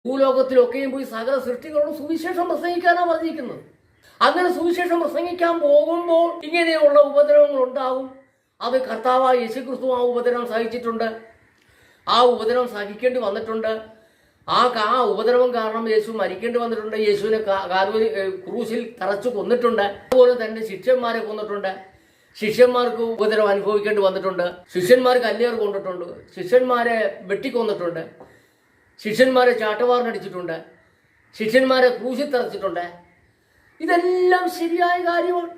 ഭൂലോകത്തിലൊക്കെയും പോയി സകല സൃഷ്ടികളോട് സുവിശേഷം പ്രസംഗിക്കാനാണ് പറഞ്ഞിരിക്കുന്നത്. അങ്ങനെ സുവിശേഷം പ്രസംഗിക്കാൻ പോകുമ്പോൾ ഇങ്ങനെയുള്ള ഉപദ്രവങ്ങൾ ഉണ്ടാകും. അത് കർത്താവായ യേശുക്രിസ്തു ആ ഉപദ്രവം സഹിച്ചിട്ടുണ്ട്. ആ ഉപദ്രവം സഹിക്കേണ്ടി വന്നിട്ടുണ്ട്. ആ ഉപദ്രവം കാരണം യേശു മരിക്കേണ്ടി വന്നിട്ടുണ്ട്. യേശുവിനെ ക്രൂശിൽ തറച്ചു കൊന്നിട്ടുണ്ട്. അതുപോലെ തന്നെ ശിഷ്യന്മാരെ കൊന്നിട്ടുണ്ട്. ശിഷ്യന്മാർക്ക് ഉപദ്രവം അനുഭവിക്കേണ്ടി വന്നിട്ടുണ്ട്. ശിഷ്യന്മാർ കല്ലേറ് കൊണ്ടിട്ടുണ്ട്. ശിഷ്യന്മാരെ വെട്ടിക്കൊന്നിട്ടുണ്ട്. ശിഷ്യന്മാരെ ചാട്ടവാറിനടിച്ചിട്ടുണ്ട്. ശിഷ്യന്മാരെ ക്രൂശിൽ തറച്ചിട്ടുണ്ട്. ഇതെല്ലാം ശരിയായ കാര്യമാണ്.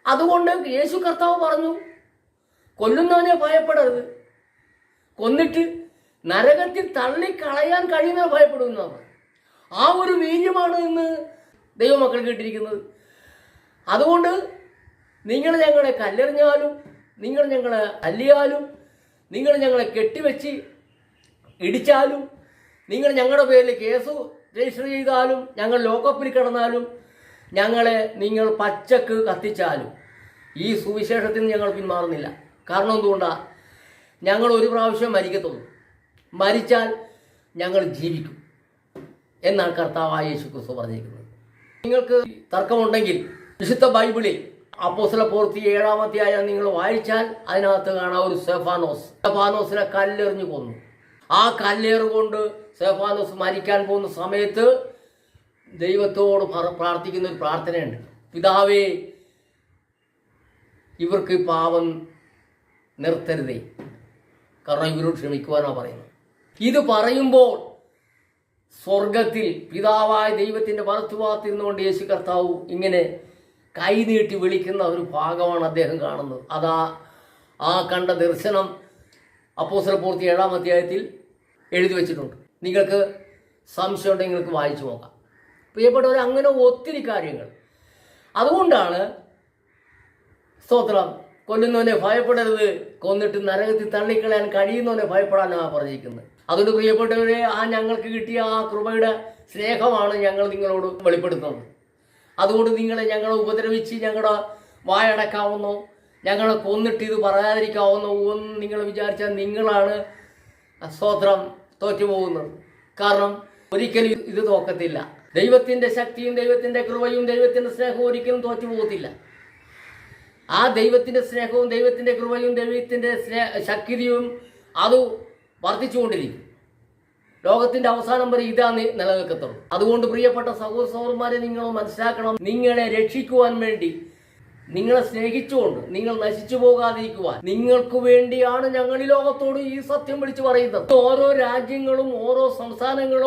അതുകൊണ്ട് യേശു കർത്താവ് പറഞ്ഞു, കൊല്ലുന്നവനെ ഭയപ്പെടരുത്, കൊന്നിട്ട് നരകത്തിൽ തള്ളിക്കളയാൻ കഴിയുന്നവരെ ഭയപ്പെടുന്നതാണ്. ആ ഒരു വീര്യമാണ് ഇന്ന് ദൈവമക്കൾ കേട്ടിരിക്കുന്നത്. അതുകൊണ്ട് നിങ്ങൾ ഞങ്ങളെ കല്ലെറിഞ്ഞാലും, നിങ്ങൾ ഞങ്ങളെ തല്ലിയാലും, നിങ്ങൾ ഞങ്ങളെ കെട്ടിവെച്ച് ഇടിച്ചാലും, നിങ്ങൾ ഞങ്ങളുടെ പേരിൽ കേസ് രജിസ്റ്റർ ചെയ്താലും, ഞങ്ങൾ ലോക്കപ്പിൽ കിടന്നാലും, ഞങ്ങളെ നിങ്ങൾ പച്ചക്ക് കത്തിച്ചാലും ഈ സുവിശേഷത്തിൽ ഞങ്ങൾ പിന്മാറുന്നില്ല. കാരണം എന്തുകൊണ്ടാണ്? ഞങ്ങൾ ഒരു പ്രാവശ്യം മരിക്കത്തുള്ളൂ. മരിച്ചാൽ ഞങ്ങൾ ജീവിക്കും എന്നാണ് കർത്താവായ യേശുക്രിസ്തു പറഞ്ഞിരിക്കുന്നത്. നിങ്ങൾക്ക് തർക്കമുണ്ടെങ്കിൽ വിശുദ്ധ ബൈബിളിൽ അപ്പോസ്തല പ്രവൃത്തി 7-ാം അധ്യായം നിങ്ങൾ വായിച്ചാൽ അതിനകത്ത് കാണാം ഒരു സ്തെഫാനോസിനെ കല്ലെറിഞ്ഞു കൊന്നു. ആ കല്ലേറ് കൊണ്ട് സ്തെഫാനോസ് മരിക്കാൻ പോകുന്ന സമയത്ത് ദൈവത്തോട് പ്രാർത്ഥിക്കുന്ന ഒരു പ്രാർത്ഥനയുണ്ട്. പിതാവേ, ഇവർക്ക് പാപം നിർത്തരുതേ, കാരണം ഇവരോട് ക്ഷമിക്കുവാനാണ് പറയുന്നത്. ഇത് പറയുമ്പോൾ സ്വർഗത്തിൽ പിതാവായ ദൈവത്തിൻ്റെ വലത്തുഭാഗത്തിരുന്നുകൊണ്ട് യേശു കർത്താവ് ഇങ്ങനെ കൈനീട്ടി വിളിക്കുന്ന ഒരു ഭാഗമാണ് അദ്ദേഹം കാണുന്നത്. ആ കണ്ട ദർശനം അപ്പോസ്തല പ്രവൃത്തി 7-ാം അധ്യായത്തിൽ എഴുതി വച്ചിട്ടുണ്ട്. നിങ്ങൾക്ക് സംശയം ഉണ്ടെങ്കിൽ നിങ്ങൾക്ക് വായിച്ചു നോക്കാം. പ്രിയപ്പെട്ടവർ, അങ്ങനെ ഒത്തിരി കാര്യങ്ങൾ. അതുകൊണ്ടാണ് സ്തോത്രം, കൊല്ലുന്നവനെ ഭയപ്പെടരുത്, കൊന്നിട്ട് നരകത്തിൽ തള്ളിക്കളയാൻ കഴിയുന്നവനെ ഭയപ്പെടാനാണ് പറഞ്ഞിരിക്കുന്നത്. അതുകൊണ്ട് പ്രിയപ്പെട്ടവരെ, ഞങ്ങൾക്ക് കിട്ടിയ ആ കൃപയുടെ സ്നേഹമാണ് ഞങ്ങൾ നിങ്ങളോട് വെളിപ്പെടുത്തുന്നത്. അതുകൊണ്ട് ഞങ്ങളെ ഉപദ്രവിച്ച് ഞങ്ങളുടെ വായടക്കാവുന്നോ, ഞങ്ങളെ കൊന്നിട്ട് ഇത് പറയാതിരിക്കാവുന്നോ ഒന്നും നിങ്ങൾ വിചാരിച്ചാൽ നിങ്ങളാണ് സ്തോത്രം തോറ്റുപോകുന്നത്. കാരണം ഒരിക്കലും ഇത് തോക്കത്തില്ല. ദൈവത്തിൻ്റെ ശക്തിയും ദൈവത്തിൻ്റെ കൃപയും ദൈവത്തിൻ്റെ സ്നേഹവും ഒരിക്കലും തോറ്റുപോകത്തില്ല. ആ ദൈവത്തിൻ്റെ സ്നേഹവും ദൈവത്തിൻ്റെ കൃപയും ദൈവത്തിൻ്റെ ശക്തിയും അത് വർദ്ധിച്ചുകൊണ്ടിരിക്കും. ലോകത്തിൻ്റെ അവസാനം വരെ ഇതാ നിലനിൽക്കത്തുള്ളൂ. അതുകൊണ്ട് പ്രിയപ്പെട്ട സഹോദരന്മാരെ, നിങ്ങൾ മനസ്സിലാക്കണം, നിങ്ങളെ രക്ഷിക്കുവാൻ വേണ്ടി, നിങ്ങളെ സ്നേഹിച്ചുകൊണ്ട് നിങ്ങൾ നശിച്ചു പോകാതിരിക്കുവാൻ നിങ്ങൾക്ക് വേണ്ടിയാണ് ഞങ്ങൾ ഈ ലോകത്തോട് ഈ സത്യം വിളിച്ചു പറയുന്നത്. ഓരോ രാജ്യങ്ങളും ഓരോ സംസ്ഥാനങ്ങളും